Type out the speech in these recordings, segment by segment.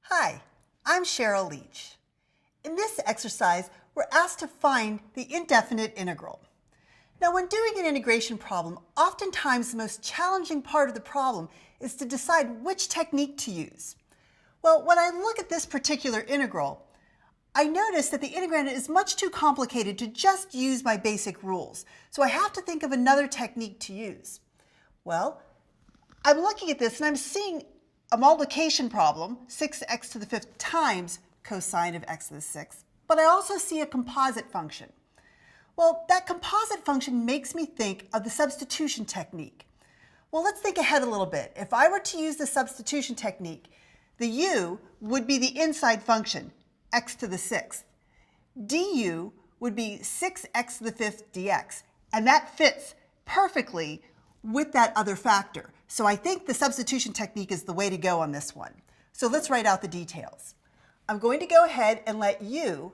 Hi, I'm Cheryl Leach. In this exercise, we're asked to find the indefinite integral. Now, when doing an integration problem, oftentimes the most challenging part of the problem is to decide which technique to use. Well, when I look at this particular integral, I notice that the integrand is much too complicated to just use my basic rules, so I have to think of another technique to use. Well, I'm looking at this and I'm seeing a multiplication problem, 6x to the 5th times cosine of x to the 6th, but I also see a composite function. Well, that composite function makes me think of the substitution technique. Well, let's think ahead a little bit. If I were to use the substitution technique, the u would be the inside function, x to the 6th. du would be 6x to the 5th dx, and that fits perfectly with that other factor. So I think the substitution technique is the way to go on this one. So let's write out the details. I'm going to go ahead and let u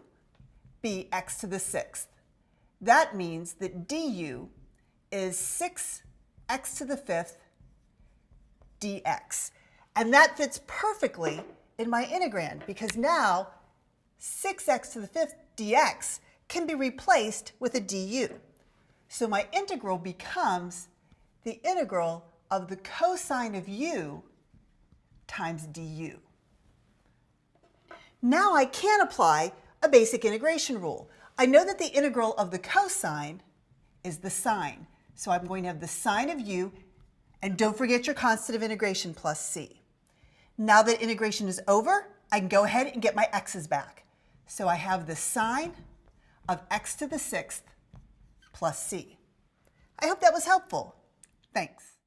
be x to the 6th. That means that du is 6x to the 5th dx. And that fits perfectly in my integrand because now 6x to the 5th dx can be replaced with a du. So my integral becomes the integral of the cosine of u times du. Now I can apply a basic integration rule. I know that the integral of the cosine is the sine. So I'm going to have the sine of u, and don't forget your constant of integration plus c. Now that integration is over, I can go ahead and get my x's back. So I have the sine of x to the 6th plus c. I hope that was helpful. Thanks.